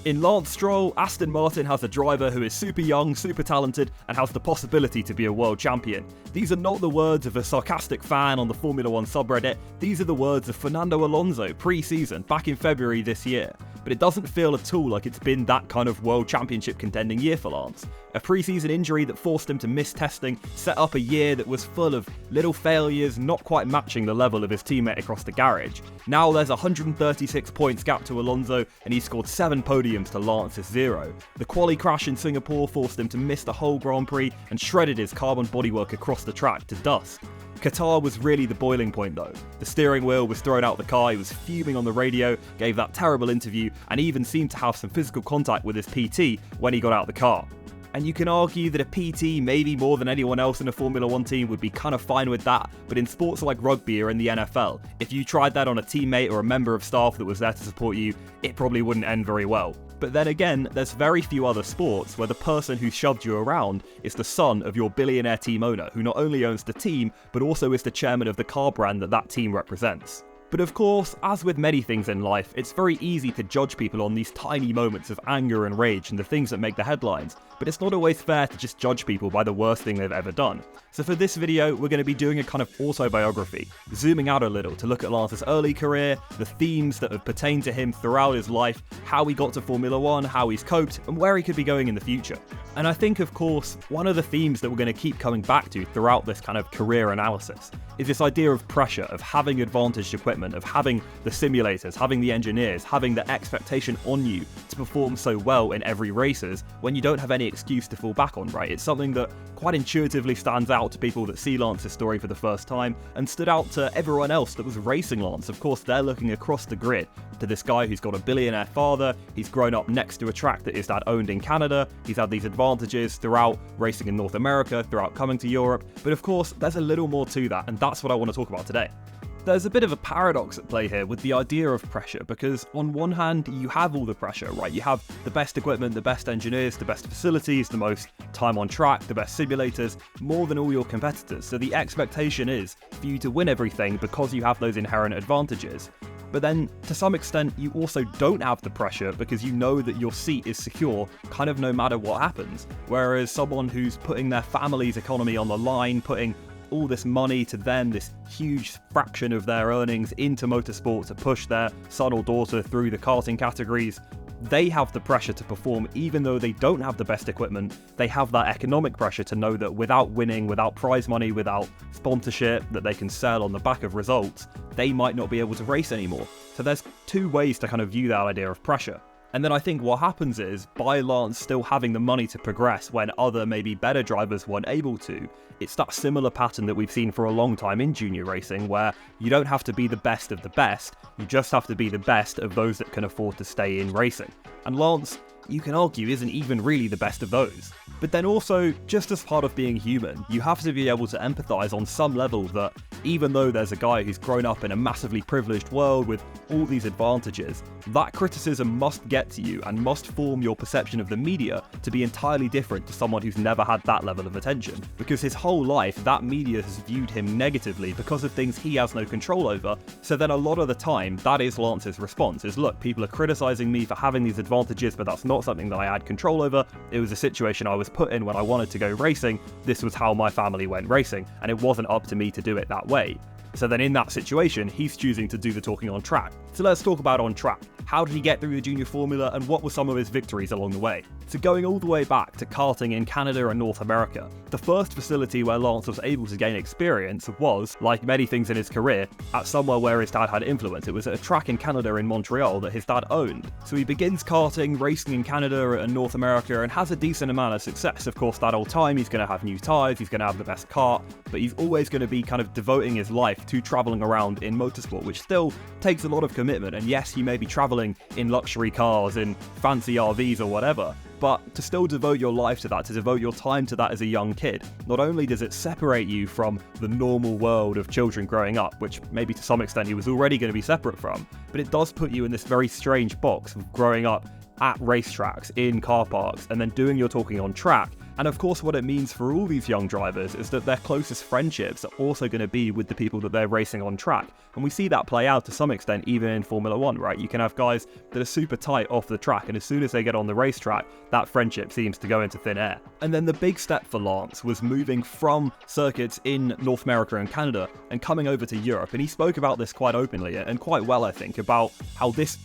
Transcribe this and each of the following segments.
In Lance Stroll, Aston Martin has a driver who is super young, super talented, and has the possibility to be a world champion. These are not the words of a sarcastic fan on the Formula 1 subreddit, these are the words of Fernando Alonso pre-season, back in February this year. But it doesn't feel at all like it's been that kind of world championship contending year for Lance. A pre-season injury that forced him to miss testing set up a year that was full of little failures, not quite matching the level of his teammate across the garage. Now there's 136 points gap to Alonso, and he scored 7 podiums to Lance's 0. The quali crash in Singapore forced him to miss the whole Grand Prix and shredded his carbon bodywork across the track to dust. Qatar was really the boiling point though. The steering wheel was thrown out the car, he was fuming on the radio, gave that terrible interview, and even seemed to have some physical contact with his PT when he got out of the car. And you can argue that a PT, maybe more than anyone else in a Formula 1 team, would be kind of fine with that, but in sports like rugby or in the NFL, if you tried that on a teammate or a member of staff that was there to support you, it probably wouldn't end very well. But then again, there's very few other sports where the person who shoved you around is the son of your billionaire team owner, who not only owns the team, but also is the chairman of the car brand that that team represents. But of course, as with many things in life, it's very easy to judge people on these tiny moments of anger and rage and the things that make the headlines, but it's not always fair to just judge people by the worst thing they've ever done. So for this video, we're going to be doing a kind of autobiography, zooming out a little to look at Lance's early career, the themes that have pertained to him throughout his life, how he got to Formula 1, how he's coped, and where he could be going in the future. And I think, of course, one of the themes that we're going to keep coming back to throughout this kind of career analysis is this idea of pressure, of having advantaged equipment, of having the simulators, having the engineers, having the expectation on you to perform so well in every races when you don't have any excuse to fall back on, right? It's something that quite intuitively stands out to people that see Lance's story for the first time and stood out to everyone else that was racing Lance. Of course, they're looking across the grid to this guy who's got a billionaire father, he's grown up next to a track that his dad owned in Canada, he's had these advantages throughout racing in North America, throughout coming to Europe, but of course, there's a little more to that, and that's what I want to talk about today. There's a bit of a paradox at play here with the idea of pressure, because on one hand, you have all the pressure, right? You have the best equipment, the best engineers, the best facilities, the most time on track, the best simulators, more than all your competitors. So the expectation is for you to win everything because you have those inherent advantages. But then, to some extent, you also don't have the pressure because you know that your seat is secure kind of no matter what happens. Whereas someone who's putting their family's economy on the line, putting all this money to them, this huge fraction of their earnings into motorsport to push their son or daughter through the karting categories, they have the pressure to perform even though they don't have the best equipment. They have that economic pressure to know that without winning, without prize money, without sponsorship that they can sell on the back of results, they might not be able to race anymore. So there's two ways to kind of view that idea of pressure. And then I think what happens is, by Lance still having the money to progress when other maybe better drivers weren't able to, it's that similar pattern that we've seen for a long time in junior racing, where you don't have to be the best of the best, you just have to be the best of those that can afford to stay in racing. And Lance, you can argue, isn't even really the best of those. But then also, just as part of being human, you have to be able to empathise on some level that even though there's a guy who's grown up in a massively privileged world with all these advantages, that criticism must get to you and must form your perception of the media to be entirely different to someone who's never had that level of attention. Because his whole life, that media has viewed him negatively because of things he has no control over, so then a lot of the time, that is Lance's response, is look, people are criticising me for having these advantages, but that's not something that I had control over. It was a situation I was put in when I wanted to go racing, this was how my family went racing, and it wasn't up to me to do it that way. So then in that situation, he's choosing to do the talking on track. So let's talk about on track. How did he get through the junior formula and what were some of his victories along the way? So going all the way back to karting in Canada and North America, the first facility where Lance was able to gain experience was, like many things in his career, at somewhere where his dad had influence. It was at a track in Canada in Montreal that his dad owned. So he begins karting, racing in Canada and North America, and has a decent amount of success. Of course, that whole time he's going to have new tyres, he's going to have the best kart, but he's always going to be kind of devoting his life to travelling around in motorsport, which still takes a lot of commitment. And yes, he may be travelling in luxury cars, in fancy RVs or whatever, but to still devote your life to that, to devote your time to that as a young kid, not only does it separate you from the normal world of children growing up, which maybe to some extent he was already going to be separate from, but it does put you in this very strange box of growing up at racetracks, in car parks, and then doing your talking on track, And of course, what it means for all these young drivers is that their closest friendships are also going to be with the people that they're racing on track. And we see that play out to some extent even in Formula 1, right? You can have guys that are super tight off the track, and as soon as they get on the racetrack, that friendship seems to go into thin air. And then the big step for Lance was moving from circuits in North America and Canada and coming over to Europe. And he spoke about this quite openly and quite well, I think, about how this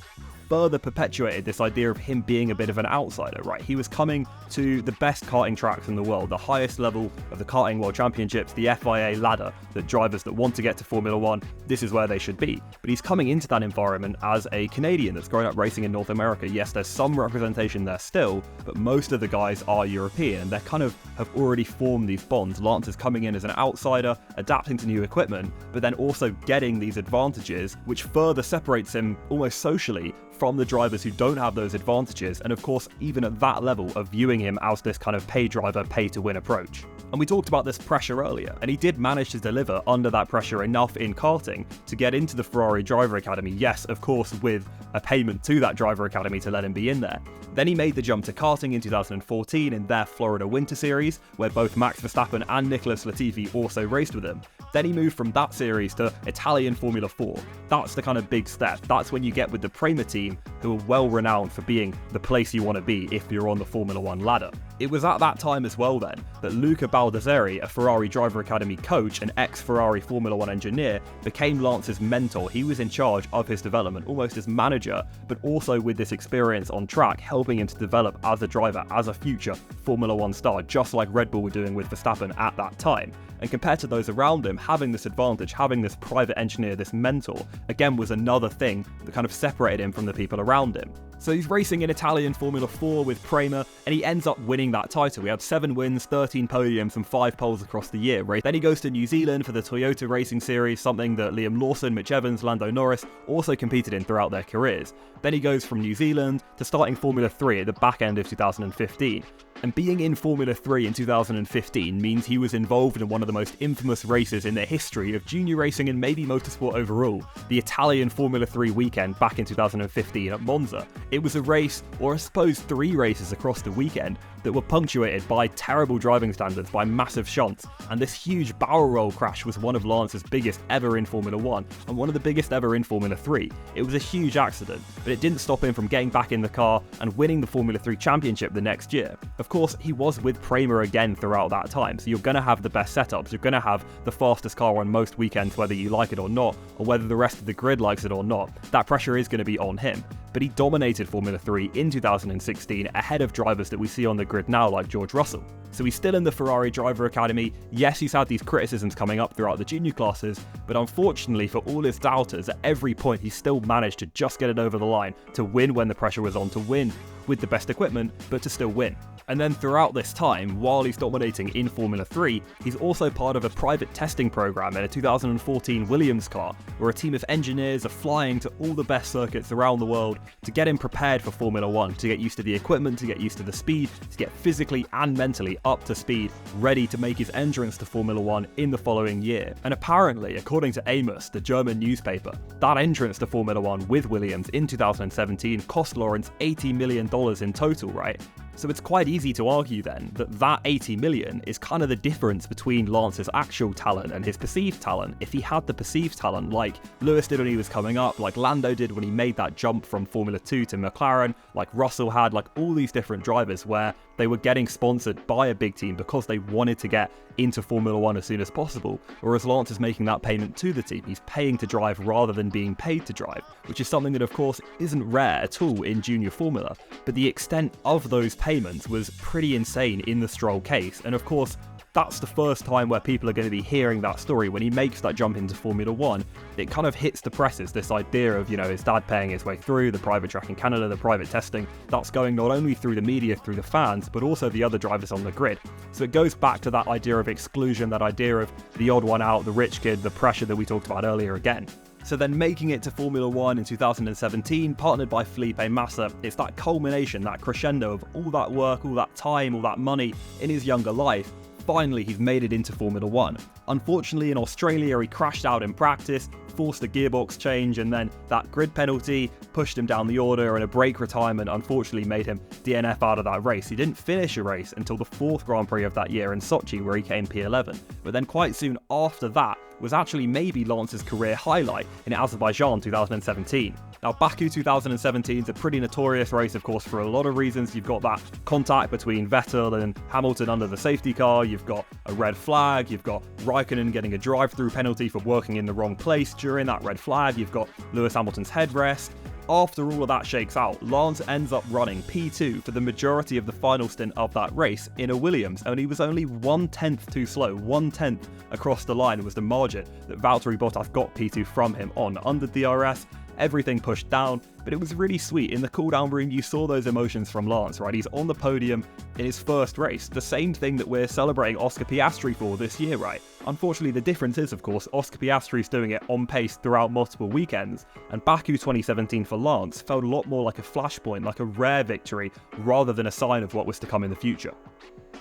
further perpetuated this idea of him being a bit of an outsider, right? He was coming to the best karting tracks in the world, the highest level of the karting world championships, the FIA ladder, that drivers that want to get to Formula 1, this is where they should be. But he's coming into that environment as a Canadian that's grown up racing in North America. Yes, there's some representation there still, but most of the guys are European, and they kind of have already formed these bonds. Lance is coming in as an outsider, adapting to new equipment, but then also getting these advantages, which further separates him almost socially from the drivers who don't have those advantages, and of course even at that level of viewing him as this kind of pay driver, pay to win approach. And we talked about this pressure earlier, and he did manage to deliver under that pressure enough in karting to get into the Ferrari Driver Academy, yes, of course with a payment to that Driver Academy to let him be in there. Then he made the jump to karting in 2014 in their Florida Winter Series, where both Max Verstappen and Nicholas Latifi also raced with him. Then he moved from that series to Italian Formula 4. That's the kind of big step. That's when you get with the Prema team, who are well renowned for being the place you want to be if you're on the Formula 1 ladder. It was at that time as well then that Luca Baldassarri, a Ferrari Driver Academy coach and ex-Ferrari Formula 1 engineer, became Lance's mentor. He was in charge of his development, almost as manager, but also with this experience on track, helping him to develop as a driver, as a future Formula 1 star, just like Red Bull were doing with Verstappen at that time. And compared to those around him, having this advantage, having this private engineer, this mentor, again was another thing that kind of separated him from the people around him. So he's racing in Italian Formula 4 with Prema, and he ends up winning that title. He had 7 wins, 13 podiums, and 5 poles across the year, right? Then he goes to New Zealand for the Toyota Racing Series, something that Liam Lawson, Mitch Evans, Lando Norris also competed in throughout their careers. Then he goes from New Zealand to starting Formula 3 at the back end of 2015. And being in Formula 3 in 2015 means he was involved in one of the most infamous races in the history of junior racing and maybe motorsport overall, the Italian Formula 3 weekend back in 2015 at Monza. It was a race, or I suppose 3 races across the weekend, that were punctuated by terrible driving standards, by massive shunts, and this huge barrel roll crash was one of Lance's biggest ever in Formula 1, and one of the biggest ever in Formula 3. It was a huge accident, but it didn't stop him from getting back in the car and winning the Formula 3 championship the next year. Of course, he was with Prema again throughout that time, so you're going to have the best setups, you're going to have the fastest car on most weekends whether you like it or not, or whether the rest of the grid likes it or not. That pressure is going to be on him. But he dominated Formula 3 in 2016 ahead of drivers that we see on the grid now like George Russell. So he's still in the Ferrari Driver Academy. Yes, he's had these criticisms coming up throughout the junior classes, but unfortunately for all his doubters, at every point he still managed to just get it over the line, to win when the pressure was on, to win with the best equipment, but to still win. And then throughout this time, while he's dominating in Formula 3, he's also part of a private testing program in a 2014 Williams car, where a team of engineers are flying to all the best circuits around the world to get him prepared for Formula 1, to get used to the equipment, to get used to the speed, to get physically and mentally up to speed, ready to make his entrance to Formula 1 in the following year. And apparently, according to Amos, the German newspaper, that entrance to Formula 1 with Williams in 2017 cost Lawrence $80 million in total, right? So it's quite easy to argue then that that 80 million is kind of the difference between Lance's actual talent and his perceived talent. If he had the perceived talent like Lewis did when he was coming up, like Lando did when he made that jump from Formula 2 to McLaren, like Russell had, like all these different drivers where they were getting sponsored by a big team because they wanted to get into Formula 1 as soon as possible, whereas Lance is making that payment to the team. He's paying to drive rather than being paid to drive, which is something that of course isn't rare at all in junior Formula, but the extent of those payments was pretty insane in the Stroll case, and of course that's the first time where people are going to be hearing that story. When he makes that jump into Formula 1, it kind of hits the presses, this idea of, his dad paying his way through, the private track in Canada, the private testing, that's going not only through the media, through the fans, but also the other drivers on the grid. So it goes back to that idea of exclusion, that idea of the odd one out, the rich kid, the pressure that we talked about earlier again. So then making it to Formula 1 in 2017, partnered by Felipe Massa, it's that culmination, that crescendo of all that work, all that time, all that money in his younger life, finally he's made it into Formula 1. Unfortunately in Australia he crashed out in practice, forced a gearbox change, and then that grid penalty pushed him down the order, and a brake retirement unfortunately made him DNF out of that race. He didn't finish a race until the 4th Grand Prix of that year in Sochi, where he came P11. But then quite soon after that was actually maybe Lance's career highlight in Azerbaijan 2017. Now, Baku 2017 is a pretty notorious race, of course, for a lot of reasons. You've got that contact between Vettel and Hamilton under the safety car, you've got a red flag, you've got Raikkonen getting a drive-through penalty for working in the wrong place during that red flag, you've got Lewis Hamilton's headrest. After all of that shakes out, Lance ends up running P2 for the majority of the final stint of that race in a Williams, and he was only 1/10 too slow. 1/10 across the line was the margin that Valtteri Bottas got P2 from him on. Under DRS, everything pushed down, but it was really sweet. In the cooldown room, you saw those emotions from Lance, right? He's on the podium in his first race, the same thing that we're celebrating Oscar Piastri for this year, right? Unfortunately, the difference is, of course, Oscar Piastri's doing it on pace throughout multiple weekends, and Baku 2017 for Lance felt a lot more like a flashpoint, like a rare victory, rather than a sign of what was to come in the future.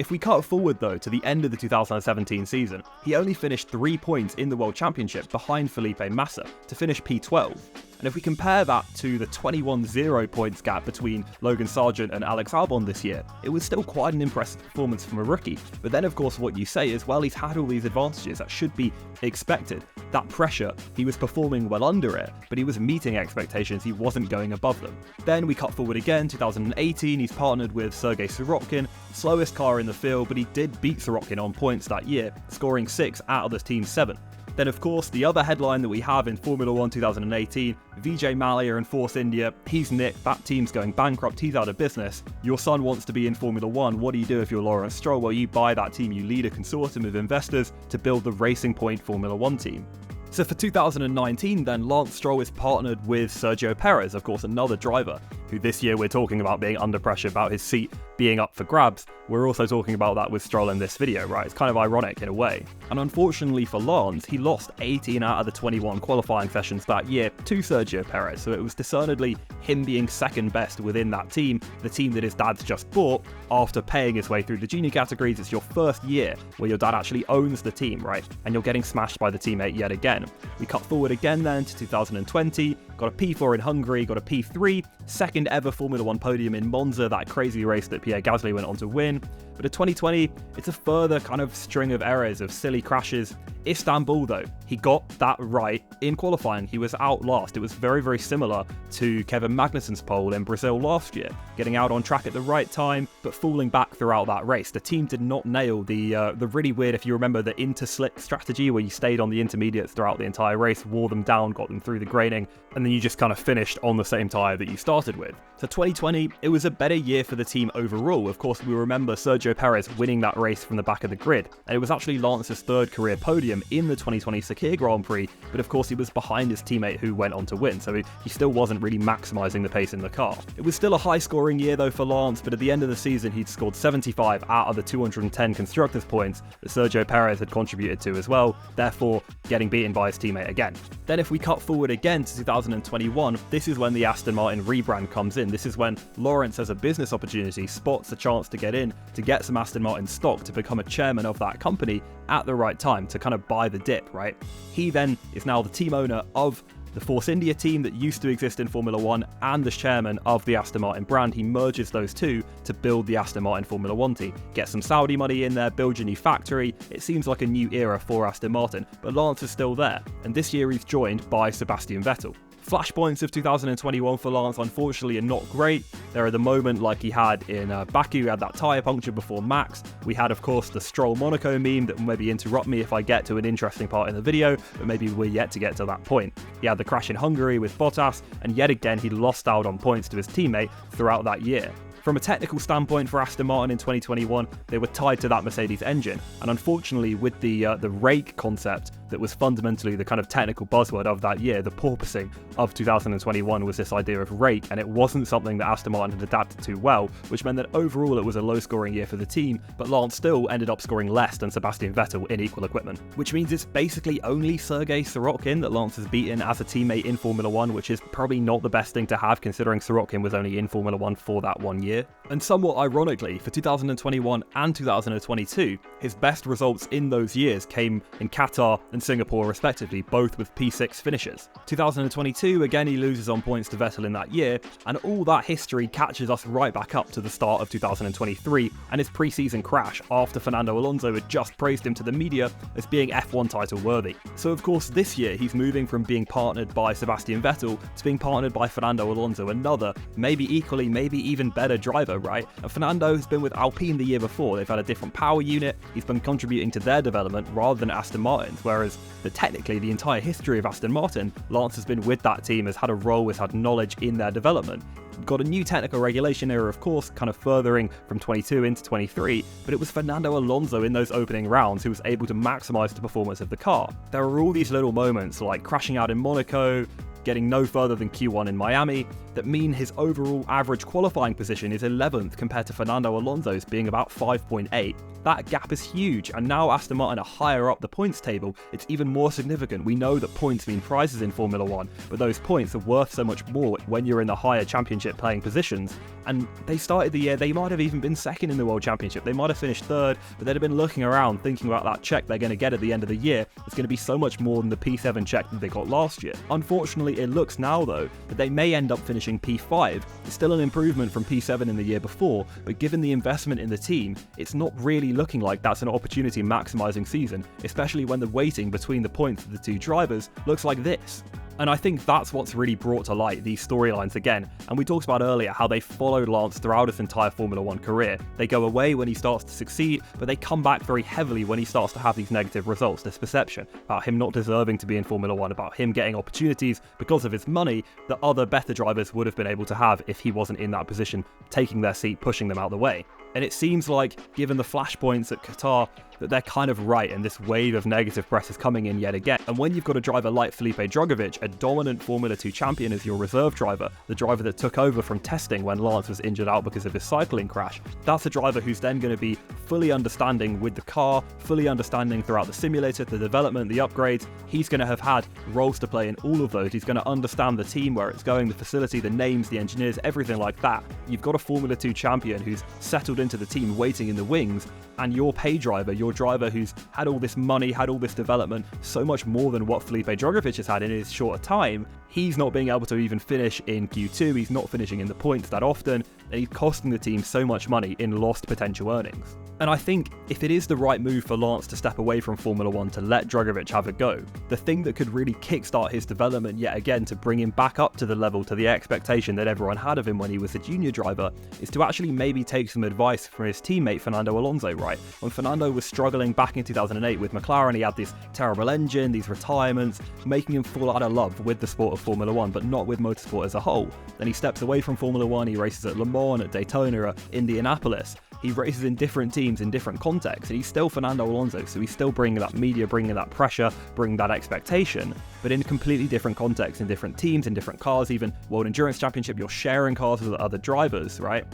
If we cut forward though to the end of the 2017 season, he only finished 3 points in the World Championship behind Felipe Massa to finish P12. And if we compare that to the 21-0 points gap between Logan Sargent and Alex Albon this year, it was still quite an impressive performance from a rookie. But then of course what you say is, well, he's had all these advantages, that should be expected. That pressure, he was performing well under it, but he was meeting expectations, he wasn't going above them. Then we cut forward again, 2018, he's partnered with Sergei Sorokin, slowest car in the field, but he did beat Sorokin on points that year, scoring 6 out of the team's 7. Then of course, the other headline that we have in Formula 1 2018, Vijay Mallya and Force India, he's nicked, that team's going bankrupt, he's out of business. Your son wants to be in Formula 1, what do you do if you're Lance Stroll? Well, you buy that team, you lead a consortium of investors to build the Racing Point Formula 1 team. So for 2019 then, Lance Stroll is partnered with Sergio Perez, of course another driver, who this year we're talking about being under pressure about his seat being up for grabs. We're also talking about that with Stroll in this video, right? It's kind of ironic in a way. And unfortunately for Lance, he lost 18 out of the 21 qualifying sessions that year to Sergio Perez, so it was discernibly him being second best within that team, the team that his dad's just bought, after paying his way through the junior categories. It's your first year where your dad actually owns the team, right? And you're getting smashed by the teammate yet again. We cut forward again then to 2020, got a P4 in Hungary, got a P3, second ever Formula 1 podium in Monza, that crazy race that Pierre Gasly went on to win. But in 2020, it's a further kind of string of errors, of silly crashes. Istanbul though, he got that right in qualifying. He was out last. It was very, very similar to Kevin Magnussen's pole in Brazil last year, getting out on track at the right time, but falling back throughout that race. The team did not nail the really weird, if you remember, the inter-slick strategy where you stayed on the intermediates throughout the entire race, wore them down, got them through the graining, and then you just kind of finished on the same tyre that you started with. So 2020, it was a better year for the team overall. Of course, we remember Sergio Perez winning that race from the back of the grid, and it was actually Lance's third career podium in the 2020 Sakir Grand Prix, but of course he was behind his teammate who went on to win, so he still wasn't really maximising the pace in the car. It was still a high scoring year though for Lance, but at the end of the season he'd scored 75 out of the 210 constructors points that Sergio Perez had contributed to as well, therefore getting beaten by his teammate again. Then if we cut forward again to 2021, this is when the Aston Martin rebrand comes in. This is when Lawrence, as a business opportunity, spots a chance to get in, to get some Aston Martin stock, to become a chairman of that company at the right time, to kind of buy the dip, right? He then is now the team owner of the Force India team that used to exist in Formula 1 and the chairman of the Aston Martin brand. He merges those two to build the Aston Martin Formula 1 team. Get some Saudi money in there, build your new factory. It seems like a new era for Aston Martin, but Lance is still there, and this year he's joined by Sebastian Vettel. Flashpoints of 2021 for Lance, unfortunately, are not great. There are the moment like he had in Baku, he had that tyre puncture before Max. We had, of course, the Stroll Monaco meme that will maybe interrupt me if I get to an interesting part in the video, but maybe we're yet to get to that point. He had the crash in Hungary with Bottas, and yet again he lost out on points to his teammate throughout that year. From a technical standpoint for Aston Martin in 2021, they were tied to that Mercedes engine, and unfortunately with the rake concept that was fundamentally the kind of technical buzzword of that year. The porpoising of 2021 was this idea of rake, and it wasn't something that Aston Martin had adapted to well, which meant that overall it was a low-scoring year for the team, but Lance still ended up scoring less than Sebastian Vettel in equal equipment. Which means it's basically only Sergei Sorokin that Lance has beaten as a teammate in Formula 1, which is probably not the best thing to have considering Sorokin was only in Formula 1 for that 1 year. And somewhat ironically, for 2021 and 2022, his best results in those years came in Qatar and Singapore respectively, both with P6 finishes. 2022, again he loses on points to Vettel in that year, and all that history catches us right back up to the start of 2023 and his pre-season crash after Fernando Alonso had just praised him to the media as being F1 title worthy. So of course this year he's moving from being partnered by Sebastian Vettel to being partnered by Fernando Alonso, another, maybe equally, maybe even better driver, right? And Fernando has been with Alpine the year before. They've had a different power unit, he's been contributing to their development rather than Aston Martin's, whereas technically the entire history of Aston Martin, Lance has been with that team, has had a role, has had knowledge in their development. Got a new technical regulation era, of course, kind of furthering from 22 into 23, but it was Fernando Alonso in those opening rounds who was able to maximise the performance of the car. There are all these little moments like crashing out in Monaco, getting no further than Q1 in Miami, that mean his overall average qualifying position is 11th compared to Fernando Alonso's being about 5.8. That gap is huge, and now Aston Martin are higher up the points table, it's even more significant. We know that points mean prizes in Formula 1, but those points are worth so much more when you're in the higher championship playing positions. And they started the year, they might have even been second in the World Championship, they might have finished third, but they'd have been looking around thinking about that check they're going to get at the end of the year. It's going to be so much more than the P7 check that they got last year. Unfortunately, it looks now though that they may end up finishing P5. It's still an improvement from P7 in the year before, but given the investment in the team, it's not really looking like that's an opportunity maximising season, especially when the weighting between the points of the two drivers looks like this. And I think that's what's really brought to light these storylines again. And we talked about earlier how they followed Lance throughout his entire Formula 1 career. They go away when he starts to succeed, but they come back very heavily when he starts to have these negative results, this perception about him not deserving to be in Formula 1, about him getting opportunities because of his money that other better drivers would have been able to have if he wasn't in that position, taking their seat, pushing them out the way. And it seems like, given the flashpoints at Qatar, that they're kind of right, and this wave of negative press is coming in yet again. And when you've got a driver like Felipe Drugovich, a dominant Formula 2 champion as your reserve driver, the driver that took over from testing when Lance was injured out because of his cycling crash, that's a driver who's then going to be fully understanding with the car, fully understanding throughout the simulator, the development, the upgrades. He's going to have had roles to play in all of those. He's going to understand the team, where it's going, the facility, the names, the engineers, everything like that. You've got a Formula 2 champion who's settled into the team, waiting in the wings, and your pay driver, your driver who's had all this money, had all this development, so much more than what Felipe Drugovich has had in his shorter time, he's not being able to even finish in Q2, he's not finishing in the points that often, and he's costing the team so much money in lost potential earnings. And I think if it is the right move for Lance to step away from Formula 1 to let Drugovich have a go, the thing that could really kickstart his development yet again to bring him back up to the level, to the expectation that everyone had of him when he was a junior driver, is to actually maybe take some advice from his teammate Fernando Alonso, right? When Fernando was struggling back in 2008 with McLaren, he had this terrible engine, these retirements, making him fall out of love with the sport of Formula 1, but not with motorsport as a whole. Then he steps away from Formula 1, he races at Le Mans, at Daytona, at Indianapolis. He races in different teams in different contexts, and he's still Fernando Alonso, so he's still bringing that media, bringing that pressure, bringing that expectation, but in completely different contexts, in different teams, in different cars. Even World Endurance Championship, you're sharing cars with other drivers, right?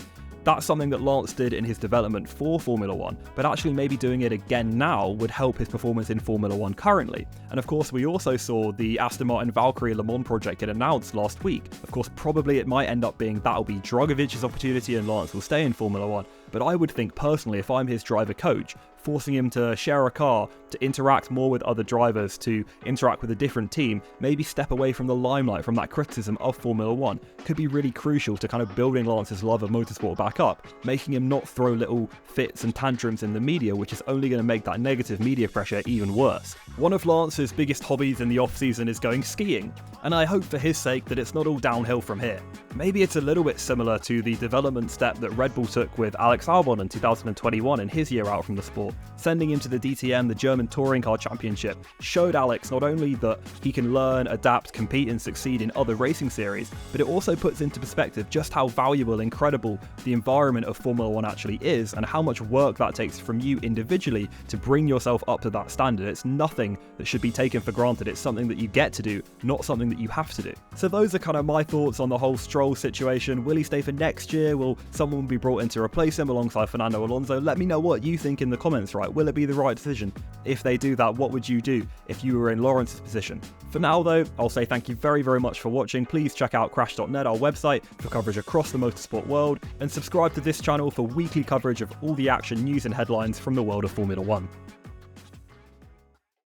That's something that Lance did in his development for Formula 1, but actually maybe doing it again now would help his performance in Formula 1 currently. And of course, we also saw the Aston Martin Valkyrie Le Mans project get announced last week. Of course, probably it might end up being that'll be Drugovich's opportunity and Lance will stay in Formula 1, but I would think personally, if I'm his driver coach, forcing him to share a car, to interact more with other drivers, to interact with a different team, maybe step away from the limelight, from that criticism of Formula 1, could be really crucial to kind of building Lance's love of motorsport back up, making him not throw little fits and tantrums in the media, which is only going to make that negative media pressure even worse. One of Lance's biggest hobbies in the off-season is going skiing, and I hope for his sake that it's not all downhill from here. Maybe it's a little bit similar to the development step that Red Bull took with Alex Albon in 2021 in his year out from the sport, Sending him to the DTM, the German Touring Car Championship, showed Alex not only that he can learn, adapt, compete and succeed in other racing series, but it also puts into perspective just how valuable, incredible the environment of Formula 1 actually is, and how much work that takes from you individually to bring yourself up to that standard. It's nothing that should be taken for granted. It's something that you get to do, not something that you have to do. So those are kind of my thoughts on the whole Stroll situation. Will he stay for next year? Will someone be brought in to replace him alongside Fernando Alonso? Let me know what you think in the comments, right? Will it be the right decision? If they do that, what would you do if you were in Lawrence's position? For now though, I'll say thank you very, very much for watching. Please check out crash.net, our website, for coverage across the motorsport world, and subscribe to this channel for weekly coverage of all the action, news and headlines from the world of Formula 1.